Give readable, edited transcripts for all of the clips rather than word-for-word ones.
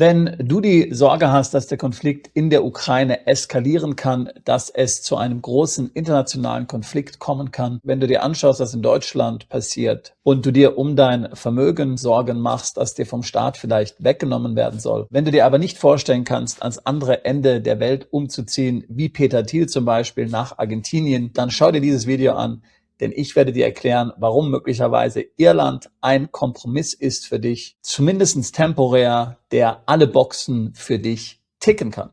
Wenn du die Sorge hast, dass der Konflikt in der Ukraine eskalieren kann, dass es zu einem großen internationalen Konflikt kommen kann, wenn du dir anschaust, was in Deutschland passiert und du dir um dein Vermögen Sorgen machst, das dir vom Staat vielleicht weggenommen werden soll, wenn du dir aber nicht vorstellen kannst, ans andere Ende der Welt umzuziehen, wie Peter Thiel zum Beispiel nach Argentinien, dann schau dir dieses Video an. Denn ich werde dir erklären, warum möglicherweise Irland ein Kompromiss ist für dich, zumindest temporär, der alle Boxen für dich ticken kann.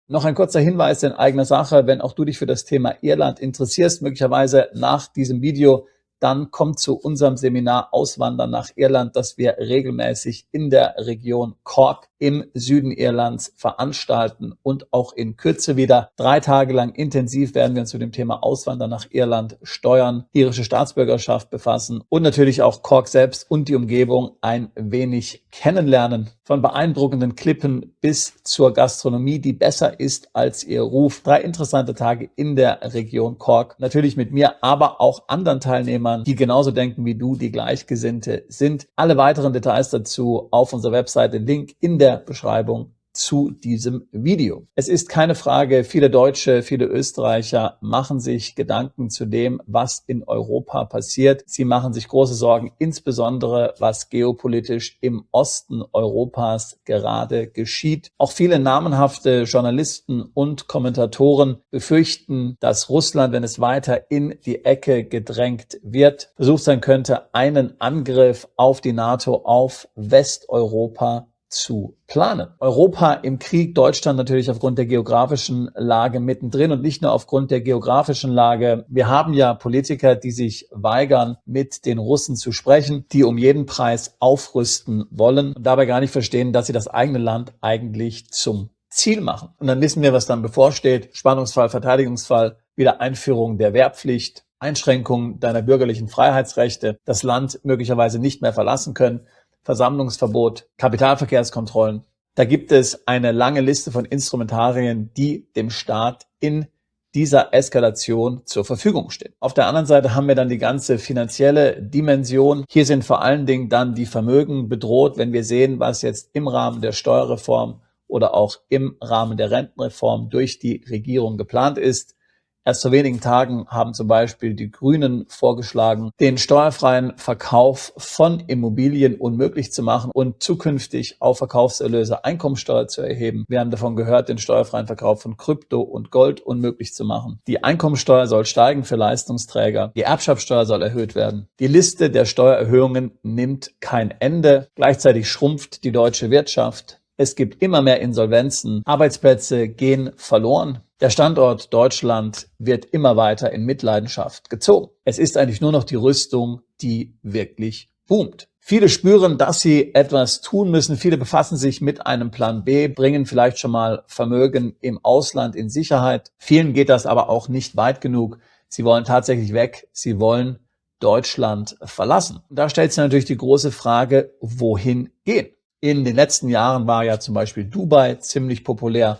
Noch ein kurzer Hinweis in eigener Sache, wenn auch du dich für das Thema Irland interessierst, möglicherweise nach diesem Video, dann komm zu unserem Seminar Auswandern nach Irland, das wir regelmäßig in der Region Cork im Süden Irlands veranstalten und auch in Kürze wieder. 3 Tage lang intensiv werden wir uns zu dem Thema Auswandern nach Irland, Steuern, irische Staatsbürgerschaft befassen und natürlich auch Cork selbst und die Umgebung ein wenig kennenlernen. Von beeindruckenden Klippen bis zur Gastronomie, die besser ist als ihr Ruf. 3 interessante Tage in der Region Cork. Natürlich mit mir, aber auch anderen Teilnehmern, die genauso denken wie du, die Gleichgesinnte sind. Alle weiteren Details dazu auf unserer Webseite, Link in der Beschreibung zu diesem Video. Es ist keine Frage, viele Deutsche, viele Österreicher machen sich Gedanken zu dem, was in Europa passiert. Sie machen sich große Sorgen, insbesondere was geopolitisch im Osten Europas gerade geschieht. Auch viele namenhafte Journalisten und Kommentatoren befürchten, dass Russland, wenn es weiter in die Ecke gedrängt wird, versucht sein könnte, einen Angriff auf die NATO, auf Westeuropa zu planen. Europa im Krieg, Deutschland natürlich aufgrund der geografischen Lage mittendrin und nicht nur aufgrund der geografischen Lage. Wir haben ja Politiker, die sich weigern, mit den Russen zu sprechen, die um jeden Preis aufrüsten wollen und dabei gar nicht verstehen, dass sie das eigene Land eigentlich zum Ziel machen. Und dann wissen wir, was dann bevorsteht. Spannungsfall, Verteidigungsfall, Wiedereinführung der Wehrpflicht, Einschränkung deiner bürgerlichen Freiheitsrechte, das Land möglicherweise nicht mehr verlassen können, Versammlungsverbot, Kapitalverkehrskontrollen. Da gibt es eine lange Liste von Instrumentarien, die dem Staat in dieser Eskalation zur Verfügung stehen. Auf der anderen Seite haben wir dann die ganze finanzielle Dimension. Hier sind vor allen Dingen dann die Vermögen bedroht, wenn wir sehen, was jetzt im Rahmen der Steuerreform oder auch im Rahmen der Rentenreform durch die Regierung geplant ist. Erst vor wenigen Tagen haben zum Beispiel die Grünen vorgeschlagen, den steuerfreien Verkauf von Immobilien unmöglich zu machen und zukünftig auf Verkaufserlöse Einkommensteuer zu erheben. Wir haben davon gehört, den steuerfreien Verkauf von Krypto und Gold unmöglich zu machen. Die Einkommensteuer soll steigen für Leistungsträger. Die Erbschaftssteuer soll erhöht werden. Die Liste der Steuererhöhungen nimmt kein Ende. Gleichzeitig schrumpft die deutsche Wirtschaft. Es gibt immer mehr Insolvenzen. Arbeitsplätze gehen verloren. Der Standort Deutschland wird immer weiter in Mitleidenschaft gezogen. Es ist eigentlich nur noch die Rüstung, die wirklich boomt. Viele spüren, dass sie etwas tun müssen. Viele befassen sich mit einem Plan B, bringen vielleicht schon mal Vermögen im Ausland in Sicherheit. Vielen geht das aber auch nicht weit genug. Sie wollen tatsächlich weg. Sie wollen Deutschland verlassen. Und da stellt sich natürlich die große Frage, wohin gehen? In den letzten Jahren war ja zum Beispiel Dubai ziemlich populär.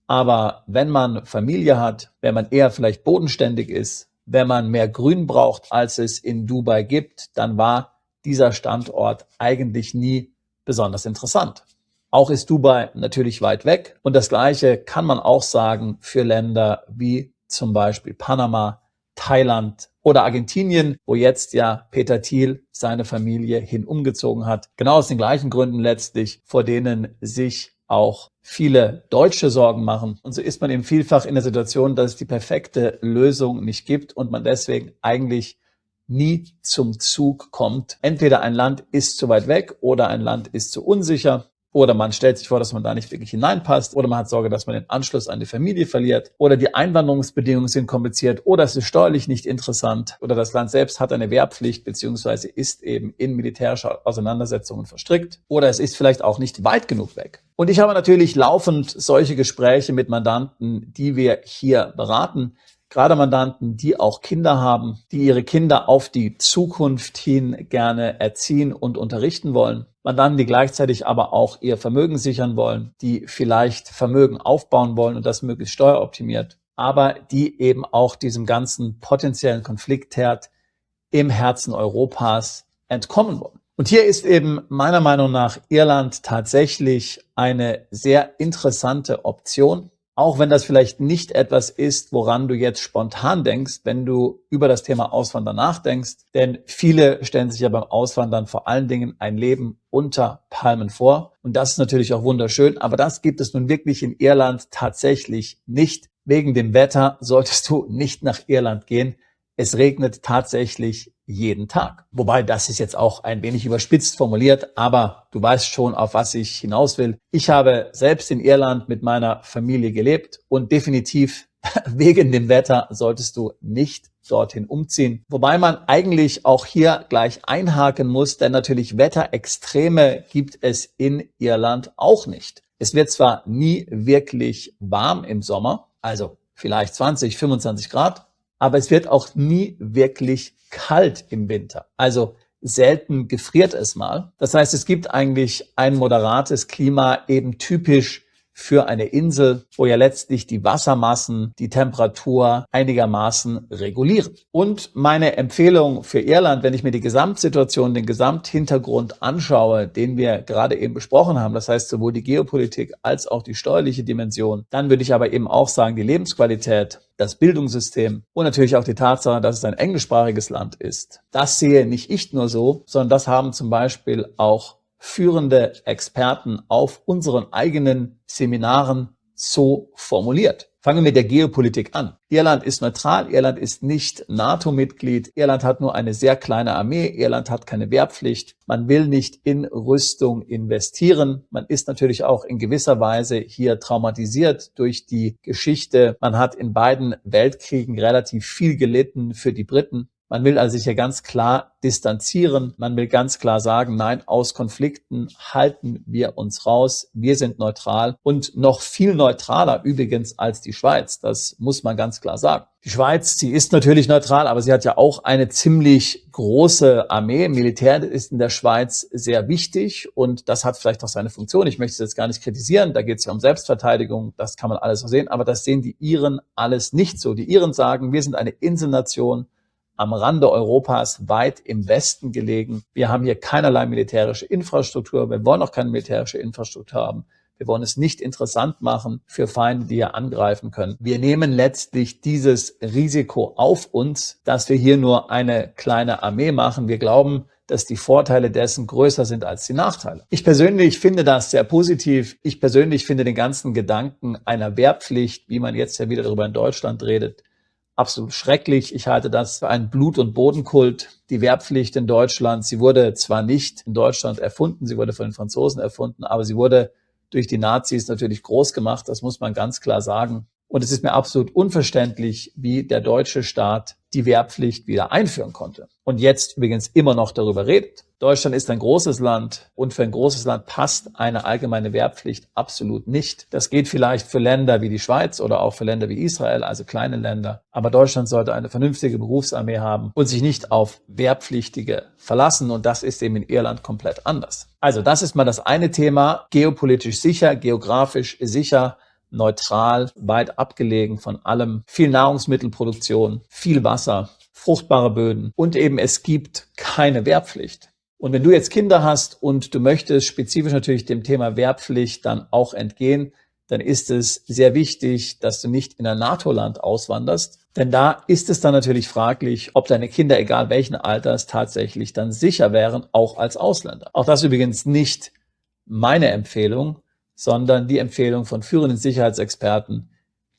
Aber wenn man Familie hat, wenn man eher vielleicht bodenständig ist, wenn man mehr Grün braucht, als es in Dubai gibt, dann war dieser Standort eigentlich nie besonders interessant. Auch ist Dubai natürlich weit weg. Und das Gleiche kann man auch sagen für Länder wie zum Beispiel Panama, Thailand oder Argentinien, wo jetzt ja Peter Thiel seine Familie hin umgezogen hat. Genau aus den gleichen Gründen letztlich, vor denen sich auch viele Deutsche Sorgen machen. Und so ist man eben vielfach in der Situation, dass es die perfekte Lösung nicht gibt und man deswegen eigentlich nie zum Zug kommt. Entweder ein Land ist zu weit weg oder ein Land ist zu unsicher. Oder man stellt sich vor, dass man da nicht wirklich hineinpasst. Oder man hat Sorge, dass man den Anschluss an die Familie verliert. Oder die Einwanderungsbedingungen sind kompliziert. Oder es ist steuerlich nicht interessant. Oder das Land selbst hat eine Wehrpflicht beziehungsweise ist eben in militärische Auseinandersetzungen verstrickt. Oder es ist vielleicht auch nicht weit genug weg. Und ich habe natürlich laufend solche Gespräche mit Mandanten, die wir hier beraten. Gerade Mandanten, die auch Kinder haben, die ihre Kinder auf die Zukunft hin gerne erziehen und unterrichten wollen. Mandanten, die gleichzeitig aber auch ihr Vermögen sichern wollen, die vielleicht Vermögen aufbauen wollen und das möglichst steueroptimiert, aber die eben auch diesem ganzen potenziellen Konfliktherd im Herzen Europas entkommen wollen. Und hier ist eben meiner Meinung nach Irland tatsächlich eine sehr interessante Option. Auch wenn das vielleicht nicht etwas ist, woran du jetzt spontan denkst, wenn du über das Thema Auswandern nachdenkst. Denn viele stellen sich ja beim Auswandern vor allen Dingen ein Leben unter Palmen vor. Und das ist natürlich auch wunderschön. Aber das gibt es nun wirklich in Irland tatsächlich nicht. Wegen dem Wetter solltest du nicht nach Irland gehen. Es regnet tatsächlich jeden Tag. Wobei, das ist jetzt auch ein wenig überspitzt formuliert, aber du weißt schon, auf was ich hinaus will. Ich habe selbst in Irland mit meiner Familie gelebt und definitiv wegen dem Wetter solltest du nicht dorthin umziehen. Wobei man eigentlich auch hier gleich einhaken muss, denn natürlich Wetterextreme gibt es in Irland auch nicht. Es wird zwar nie wirklich warm im Sommer, also vielleicht 20, 25 Grad, aber es wird auch nie wirklich kalt im Winter. Also selten gefriert es mal. Das heißt, es gibt eigentlich ein moderates Klima, eben typisch für eine Insel, wo ja letztlich die Wassermassen die Temperatur einigermaßen regulieren. Und meine Empfehlung für Irland, wenn ich mir die Gesamtsituation, den Gesamthintergrund anschaue, den wir gerade eben besprochen haben, das heißt sowohl die Geopolitik als auch die steuerliche Dimension, dann würde ich aber eben auch sagen, die Lebensqualität, das Bildungssystem und natürlich auch die Tatsache, dass es ein englischsprachiges Land ist. Das sehe nicht ich nur so, sondern das haben zum Beispiel auch führende Experten auf unseren eigenen Seminaren so formuliert. Fangen wir mit der Geopolitik an. Irland ist neutral, Irland ist nicht NATO-Mitglied, Irland hat nur eine sehr kleine Armee, Irland hat keine Wehrpflicht, man will nicht in Rüstung investieren. Man ist natürlich auch in gewisser Weise hier traumatisiert durch die Geschichte. Man hat in beiden Weltkriegen relativ viel gelitten für die Briten. Man will also sich hier ganz klar distanzieren. Man will ganz klar sagen, nein, aus Konflikten halten wir uns raus. Wir sind neutral und noch viel neutraler übrigens als die Schweiz. Das muss man ganz klar sagen. Die Schweiz, sie ist natürlich neutral, aber sie hat ja auch eine ziemlich große Armee. Militär ist in der Schweiz sehr wichtig und das hat vielleicht auch seine Funktion. Ich möchte es jetzt gar nicht kritisieren. Da geht es ja um Selbstverteidigung. Das kann man alles so sehen. Aber das sehen die Iren alles nicht so. Die Iren sagen, wir sind eine Inselnation am Rande Europas, weit im Westen gelegen. Wir haben hier keinerlei militärische Infrastruktur. Wir wollen auch keine militärische Infrastruktur haben. Wir wollen es nicht interessant machen für Feinde, die hier angreifen können. Wir nehmen letztlich dieses Risiko auf uns, dass wir hier nur eine kleine Armee machen. Wir glauben, dass die Vorteile dessen größer sind als die Nachteile. Ich persönlich finde das sehr positiv. Ich persönlich finde den ganzen Gedanken einer Wehrpflicht, wie man jetzt ja wieder darüber in Deutschland redet, absolut schrecklich. Ich halte das für einen Blut- und Bodenkult. Die Wehrpflicht in Deutschland, sie wurde zwar nicht in Deutschland erfunden, sie wurde von den Franzosen erfunden, aber sie wurde durch die Nazis natürlich groß gemacht. Das muss man ganz klar sagen. Und es ist mir absolut unverständlich, wie der deutsche Staat die Wehrpflicht wieder einführen konnte. Und jetzt übrigens immer noch darüber redet. Deutschland ist ein großes Land und für ein großes Land passt eine allgemeine Wehrpflicht absolut nicht. Das geht vielleicht für Länder wie die Schweiz oder auch für Länder wie Israel, also kleine Länder. Aber Deutschland sollte eine vernünftige Berufsarmee haben und sich nicht auf Wehrpflichtige verlassen. Und das ist eben in Irland komplett anders. Also das ist mal das eine Thema. Geopolitisch sicher, geografisch sicher, neutral, weit abgelegen von allem, viel Nahrungsmittelproduktion, viel Wasser, fruchtbare Böden und eben es gibt keine Wehrpflicht. Und wenn du jetzt Kinder hast und du möchtest spezifisch natürlich dem Thema Wehrpflicht dann auch entgehen, dann ist es sehr wichtig, dass du nicht in ein NATO-Land auswanderst, denn da ist es dann natürlich fraglich, ob deine Kinder, egal welchen Alters, tatsächlich dann sicher wären, auch als Ausländer. Auch das übrigens nicht meine Empfehlung, sondern die Empfehlung von führenden Sicherheitsexperten,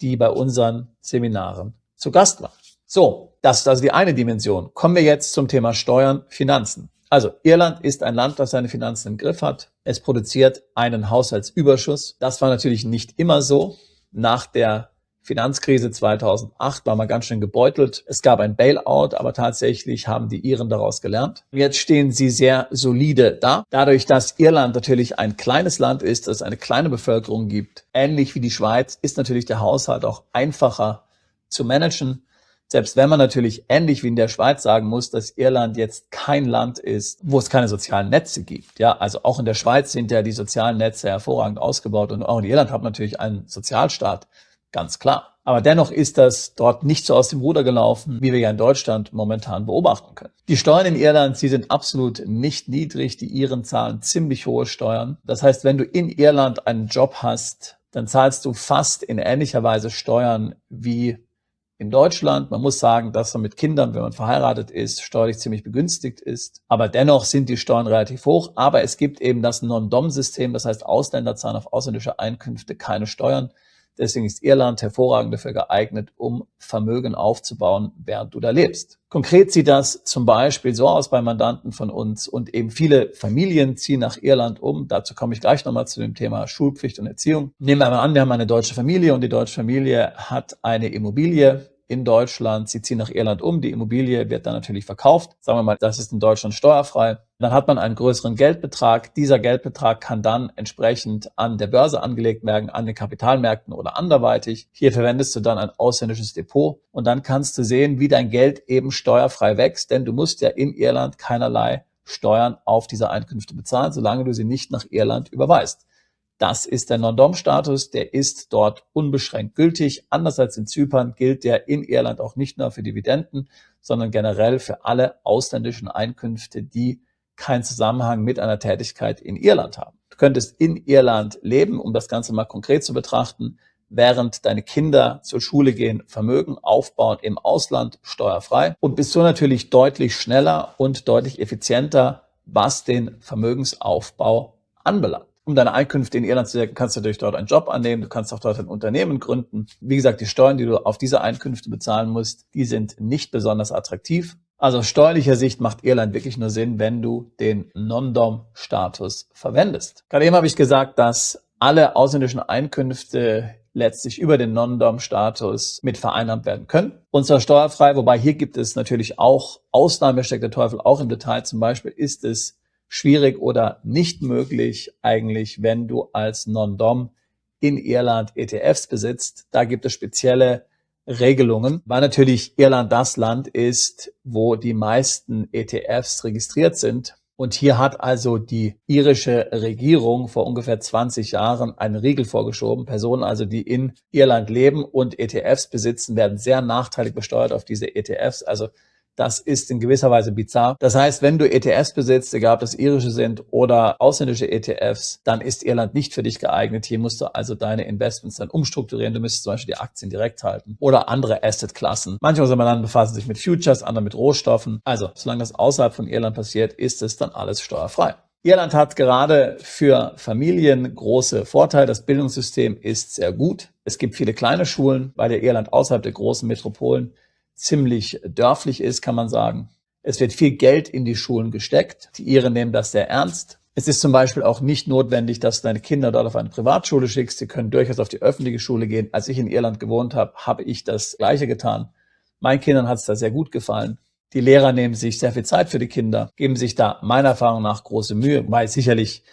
die bei unseren Seminaren zu Gast waren. So, das ist also die eine Dimension. Kommen wir jetzt zum Thema Steuern, Finanzen. Also Irland ist ein Land, das seine Finanzen im Griff hat. Es produziert einen Haushaltsüberschuss. Das war natürlich nicht immer so. Nach der Finanzkrise 2008 war man ganz schön gebeutelt. Es gab ein Bailout, aber tatsächlich haben die Iren daraus gelernt. Jetzt stehen sie sehr solide da. Dadurch, dass Irland natürlich ein kleines Land ist, dass es eine kleine Bevölkerung gibt, ähnlich wie die Schweiz, ist natürlich der Haushalt auch einfacher zu managen. Selbst wenn man natürlich ähnlich wie in der Schweiz sagen muss, dass Irland jetzt kein Land ist, wo es keine sozialen Netze gibt. Ja, also auch in der Schweiz sind ja die sozialen Netze hervorragend ausgebaut und auch in Irland hat man natürlich einen Sozialstaat. Ganz klar. Aber dennoch ist das dort nicht so aus dem Ruder gelaufen, wie wir ja in Deutschland momentan beobachten können. Die Steuern in Irland, sie sind absolut nicht niedrig. Die Iren zahlen ziemlich hohe Steuern. Das heißt, wenn du in Irland einen Job hast, dann zahlst du fast in ähnlicher Weise Steuern wie in Deutschland. Man muss sagen, dass man mit Kindern, wenn man verheiratet ist, steuerlich ziemlich begünstigt ist. Aber dennoch sind die Steuern relativ hoch. Aber es gibt eben das Non-Dom-System. Das heißt, Ausländer zahlen auf ausländische Einkünfte keine Steuern. Deswegen ist Irland hervorragend dafür geeignet, um Vermögen aufzubauen, während du da lebst. Konkret sieht das zum Beispiel so aus bei Mandanten von uns und eben viele Familien ziehen nach Irland um. Dazu komme ich gleich nochmal zu dem Thema Schulpflicht und Erziehung. Nehmen wir mal an, wir haben eine deutsche Familie und die deutsche Familie hat eine Immobilie in Deutschland. Sie ziehen nach Irland um. Die Immobilie wird dann natürlich verkauft. Sagen wir mal, das ist in Deutschland steuerfrei. Dann hat man einen größeren Geldbetrag. Dieser Geldbetrag kann dann entsprechend an der Börse angelegt werden, an den Kapitalmärkten oder anderweitig. Hier verwendest du dann ein ausländisches Depot und dann kannst du sehen, wie dein Geld eben steuerfrei wächst, denn du musst ja in Irland keinerlei Steuern auf diese Einkünfte bezahlen, solange du sie nicht nach Irland überweist. Das ist der Non-Dom-Status, der ist dort unbeschränkt gültig. Anders als in Zypern gilt der in Irland auch nicht nur für Dividenden, sondern generell für alle ausländischen Einkünfte, die keinen Zusammenhang mit einer Tätigkeit in Irland haben. Du könntest in Irland leben, um das Ganze mal konkret zu betrachten, während deine Kinder zur Schule gehen, Vermögen aufbauen im Ausland steuerfrei und bist so natürlich deutlich schneller und deutlich effizienter, was den Vermögensaufbau anbelangt. Um deine Einkünfte in Irland zu decken, kannst du natürlich dort einen Job annehmen, du kannst auch dort ein Unternehmen gründen. Wie gesagt, die Steuern, die du auf diese Einkünfte bezahlen musst, die sind nicht besonders attraktiv. Also aus steuerlicher Sicht macht Irland wirklich nur Sinn, wenn du den Non-Dom-Status verwendest. Gerade eben habe ich gesagt, dass alle ausländischen Einkünfte letztlich über den Non-Dom-Status mit vereinnahmt werden können. Und zwar steuerfrei, wobei hier gibt es natürlich auch Ausnahmen, steckt der Teufel auch im Detail. Zum Beispiel ist es schwierig oder nicht möglich eigentlich, wenn du als Non-Dom in Irland ETFs besitzt. Da gibt es spezielle Regelungen, weil natürlich Irland das Land ist, wo die meisten ETFs registriert sind. Und hier hat also die irische Regierung vor ungefähr 20 Jahren einen Riegel vorgeschoben. Personen also, die in Irland leben und ETFs besitzen, werden sehr nachteilig besteuert auf diese ETFs. Also das ist in gewisser Weise bizarr. Das heißt, wenn du ETFs besitzt, egal ob das irische sind oder ausländische ETFs, dann ist Irland nicht für dich geeignet. Hier musst du also deine Investments dann umstrukturieren. Du müsstest zum Beispiel die Aktien direkt halten oder andere Assetklassen. Manche unserer Mandanten befassen sich mit Futures, andere mit Rohstoffen. Also, solange das außerhalb von Irland passiert, ist es dann alles steuerfrei. Irland hat gerade für Familien große Vorteile. Das Bildungssystem ist sehr gut. Es gibt viele kleine Schulen, weil der Irland außerhalb der großen Metropolen ziemlich dörflich ist, kann man sagen. Es wird viel Geld in die Schulen gesteckt. Die Iren nehmen das sehr ernst. Es ist zum Beispiel auch nicht notwendig, dass du deine Kinder dort auf eine Privatschule schickst. Sie können durchaus auf die öffentliche Schule gehen. Als ich in Irland gewohnt habe, habe ich das Gleiche getan. Meinen Kindern hat es da sehr gut gefallen. Die Lehrer nehmen sich sehr viel Zeit für die Kinder, geben sich da meiner Erfahrung nach große Mühe, weil sicherlich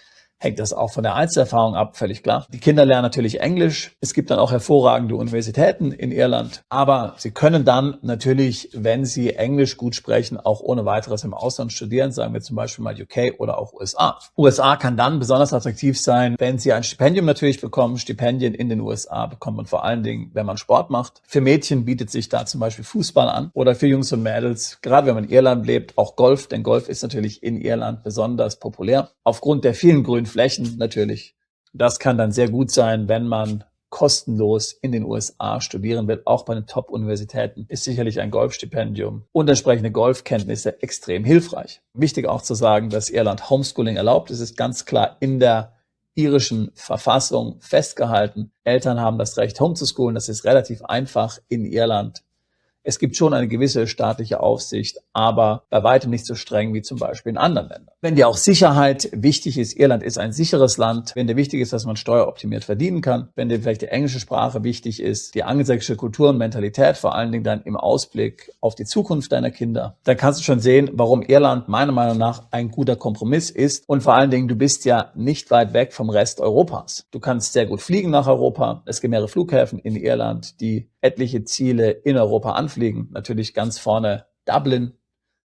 hängt das auch von der Einzelerfahrung ab, völlig klar. Die Kinder lernen natürlich Englisch. Es gibt dann auch hervorragende Universitäten in Irland. Aber sie können dann natürlich, wenn sie Englisch gut sprechen, auch ohne weiteres im Ausland studieren, sagen wir zum Beispiel mal UK oder auch USA. USA kann dann besonders attraktiv sein, wenn sie ein Stipendium natürlich bekommen. Stipendien in den USA bekommt man vor allen Dingen, wenn man Sport macht. Für Mädchen bietet sich da zum Beispiel Fußball an oder für Jungs und Mädels, gerade wenn man in Irland lebt, auch Golf, denn Golf ist natürlich in Irland besonders populär. Aufgrund der vielen grünen Flächen natürlich. Das kann dann sehr gut sein, wenn man kostenlos in den USA studieren will. Auch bei den Top-Universitäten ist sicherlich ein Golfstipendium und entsprechende Golfkenntnisse extrem hilfreich. Wichtig auch zu sagen, dass Irland Homeschooling erlaubt. Es ist ganz klar in der irischen Verfassung festgehalten. Eltern haben das Recht, home zu schoolen. Das ist relativ einfach in Irland. Es gibt schon eine gewisse staatliche Aufsicht, aber bei weitem nicht so streng wie zum Beispiel in anderen Ländern. Wenn dir auch Sicherheit wichtig ist, Irland ist ein sicheres Land, wenn dir wichtig ist, dass man steueroptimiert verdienen kann, wenn dir vielleicht die englische Sprache wichtig ist, die angelsächsische Kultur und Mentalität, vor allen Dingen dann im Ausblick auf die Zukunft deiner Kinder, dann kannst du schon sehen, warum Irland meiner Meinung nach ein guter Kompromiss ist. Und vor allen Dingen, du bist ja nicht weit weg vom Rest Europas. Du kannst sehr gut fliegen nach Europa. Es gibt mehrere Flughäfen in Irland, die etliche Ziele in Europa anfliegen. Natürlich ganz vorne Dublin.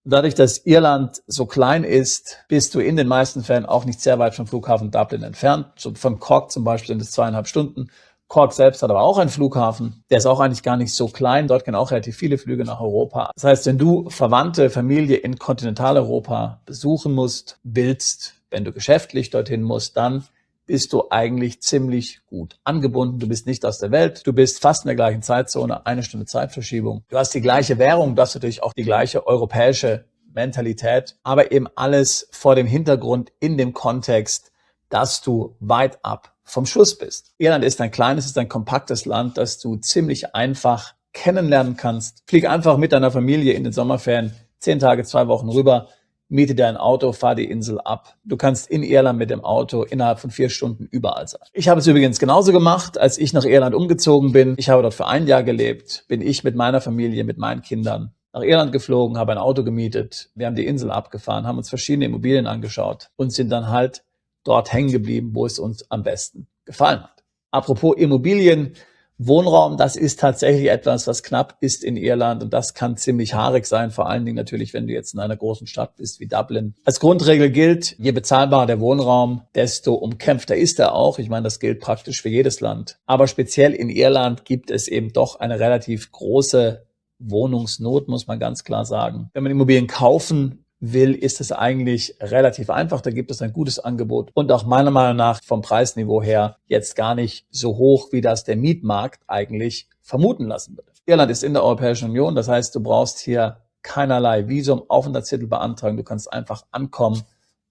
Dadurch, dass Irland so klein ist, bist du in den meisten Fällen auch nicht sehr weit vom Flughafen Dublin entfernt. So von Cork zum Beispiel sind es 2,5 Stunden. Cork selbst hat aber auch einen Flughafen. Der ist auch eigentlich gar nicht so klein. Dort gehen auch relativ viele Flüge nach Europa. Das heißt, wenn du Verwandte, Familie in Kontinentaleuropa besuchen willst, wenn du geschäftlich dorthin musst, dann bist du eigentlich ziemlich gut angebunden. Du bist nicht aus der Welt. Du bist fast in der gleichen Zeitzone, 1 Stunde Zeitverschiebung. Du hast die gleiche Währung, du hast natürlich auch die gleiche europäische Mentalität, aber eben alles vor dem Hintergrund in dem Kontext, dass du weit ab vom Schuss bist. Irland ist ein kleines, ist ein kompaktes Land, das du ziemlich einfach kennenlernen kannst. Flieg einfach mit deiner Familie in den Sommerferien 10 Tage, 2 Wochen rüber, miete dir ein Auto, fahr die Insel ab. Du kannst in Irland mit dem Auto innerhalb von 4 Stunden überall sein. Ich habe es übrigens genauso gemacht, als ich nach Irland umgezogen bin. Ich habe dort für 1 Jahr gelebt, bin ich mit meiner Familie, mit meinen Kindern nach Irland geflogen, habe ein Auto gemietet. Wir haben die Insel abgefahren, haben uns verschiedene Immobilien angeschaut und sind dann halt dort hängen geblieben, wo es uns am besten gefallen hat. Apropos Immobilien, Wohnraum, das ist tatsächlich etwas, was knapp ist in Irland und das kann ziemlich haarig sein, vor allen Dingen natürlich, wenn du jetzt in einer großen Stadt bist wie Dublin. Als Grundregel gilt, je bezahlbarer der Wohnraum, desto umkämpfter ist er auch. Ich meine, das gilt praktisch für jedes Land. Aber speziell in Irland gibt es eben doch eine relativ große Wohnungsnot, muss man ganz klar sagen. Wenn man Immobilien kaufen will, ist es eigentlich relativ einfach. Da gibt es ein gutes Angebot und auch meiner Meinung nach vom Preisniveau her jetzt gar nicht so hoch, wie das der Mietmarkt eigentlich vermuten lassen würde. Irland ist in der Europäischen Union, das heißt, du brauchst hier keinerlei Visum, Aufenthaltstitel beantragen. Du kannst einfach ankommen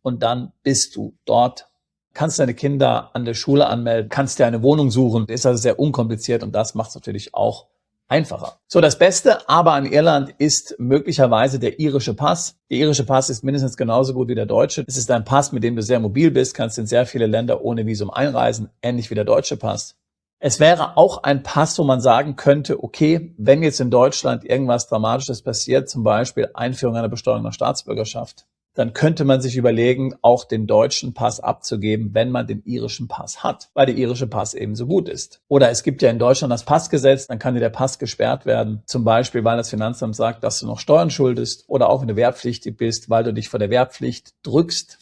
und dann bist du dort. Kannst deine Kinder an der Schule anmelden, kannst dir eine Wohnung suchen. Ist also sehr unkompliziert und das macht es natürlich auch einfacher. So, das Beste aber an Irland ist möglicherweise der irische Pass. Der irische Pass ist mindestens genauso gut wie der deutsche. Es ist ein Pass, mit dem du sehr mobil bist, kannst in sehr viele Länder ohne Visum einreisen, ähnlich wie der deutsche Pass. Es wäre auch ein Pass, wo man sagen könnte, okay, wenn jetzt in Deutschland irgendwas Dramatisches passiert, zum Beispiel Einführung einer Besteuerung nach Staatsbürgerschaft, dann könnte man sich überlegen, auch den deutschen Pass abzugeben, wenn man den irischen Pass hat, weil der irische Pass eben so gut ist. Oder es gibt ja in Deutschland das Passgesetz, dann kann dir der Pass gesperrt werden, zum Beispiel, weil das Finanzamt sagt, dass du noch Steuern schuldest oder auch wenn du wehrpflichtig bist, weil du dich vor der Wehrpflicht drückst.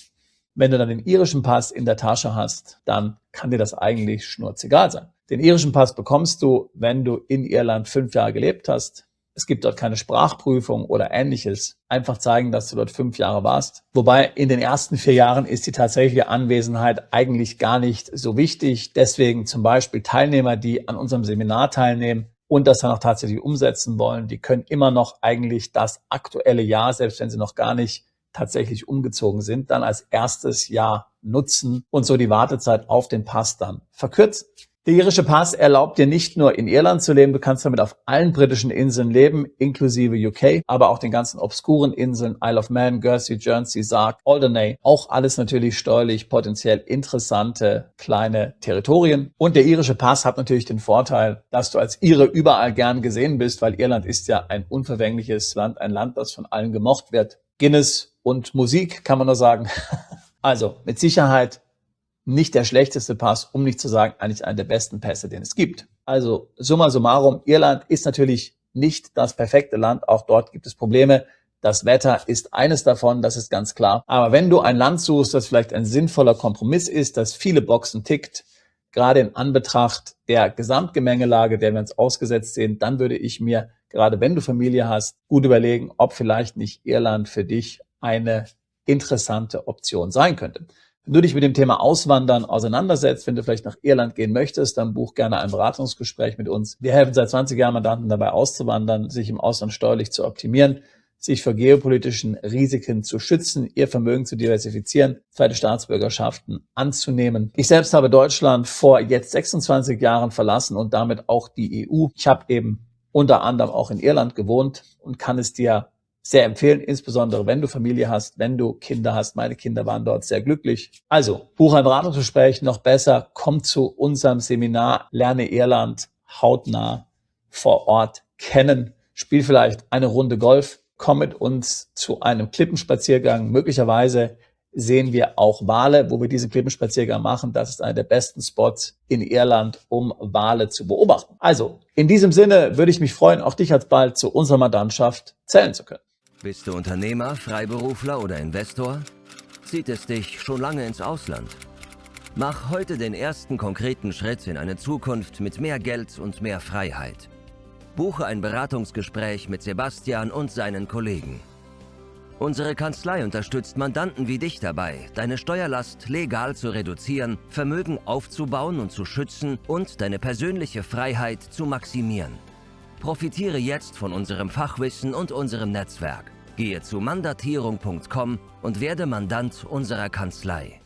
Wenn du dann den irischen Pass in der Tasche hast, dann kann dir das eigentlich schnurzegal sein. Den irischen Pass bekommst du, wenn du in Irland 5 Jahre gelebt hast. Es gibt dort keine Sprachprüfung oder Ähnliches. Einfach zeigen, dass du dort 5 Jahre warst. Wobei in den ersten 4 Jahren ist die tatsächliche Anwesenheit eigentlich gar nicht so wichtig. Deswegen zum Beispiel Teilnehmer, die an unserem Seminar teilnehmen und das dann auch tatsächlich umsetzen wollen, die können immer noch eigentlich das aktuelle Jahr, selbst wenn sie noch gar nicht tatsächlich umgezogen sind, dann als erstes Jahr nutzen und so die Wartezeit auf den Pass dann verkürzen. Der irische Pass erlaubt dir nicht nur in Irland zu leben, du kannst damit auf allen britischen Inseln leben, inklusive UK, aber auch den ganzen obskuren Inseln, Isle of Man, Guernsey, Guernsey, Sark, Alderney, auch alles natürlich steuerlich potenziell interessante kleine Territorien. Und der irische Pass hat natürlich den Vorteil, dass du als Ire überall gern gesehen bist, weil Irland ist ja ein unverfängliches Land, ein Land, das von allen gemocht wird. Guinness und Musik kann man nur sagen. Also mit Sicherheit nicht der schlechteste Pass, um nicht zu sagen, eigentlich einer der besten Pässe, den es gibt. Also summa summarum, Irland ist natürlich nicht das perfekte Land. Auch dort gibt es Probleme. Das Wetter ist eines davon, das ist ganz klar. Aber wenn du ein Land suchst, das vielleicht ein sinnvoller Kompromiss ist, das viele Boxen tickt, gerade in Anbetracht der Gesamtgemengelage, der wir uns ausgesetzt sehen, dann würde ich mir, gerade wenn du Familie hast, gut überlegen, ob vielleicht nicht Irland für dich eine interessante Option sein könnte. Wenn du dich mit dem Thema Auswandern auseinandersetzt, wenn du vielleicht nach Irland gehen möchtest, dann buch gerne ein Beratungsgespräch mit uns. Wir helfen seit 20 Jahren Mandanten dabei auszuwandern, sich im Ausland steuerlich zu optimieren, sich vor geopolitischen Risiken zu schützen, ihr Vermögen zu diversifizieren, zweite Staatsbürgerschaften anzunehmen. Ich selbst habe Deutschland vor jetzt 26 Jahren verlassen und damit auch die EU. Ich habe eben unter anderem auch in Irland gewohnt und kann es dir sehr empfehlen, insbesondere wenn du Familie hast, wenn du Kinder hast. Meine Kinder waren dort sehr glücklich. Also, buche ein Beratungsgespräch, noch besser, komm zu unserem Seminar, lerne Irland hautnah vor Ort kennen, spiel vielleicht eine Runde Golf, komm mit uns zu einem Klippenspaziergang. Möglicherweise sehen wir auch Wale, wo wir diesen Klippenspaziergang machen. Das ist einer der besten Spots in Irland, um Wale zu beobachten. Also, in diesem Sinne würde ich mich freuen, auch dich alsbald zu unserer Mandantschaft zählen zu können. Bist du Unternehmer, Freiberufler oder Investor? Zieht es dich schon lange ins Ausland? Mach heute den ersten konkreten Schritt in eine Zukunft mit mehr Geld und mehr Freiheit. Buche ein Beratungsgespräch mit Sebastian und seinen Kollegen. Unsere Kanzlei unterstützt Mandanten wie dich dabei, deine Steuerlast legal zu reduzieren, Vermögen aufzubauen und zu schützen und deine persönliche Freiheit zu maximieren. Profitiere jetzt von unserem Fachwissen und unserem Netzwerk. Gehe zu mandatierung.com und werde Mandant unserer Kanzlei.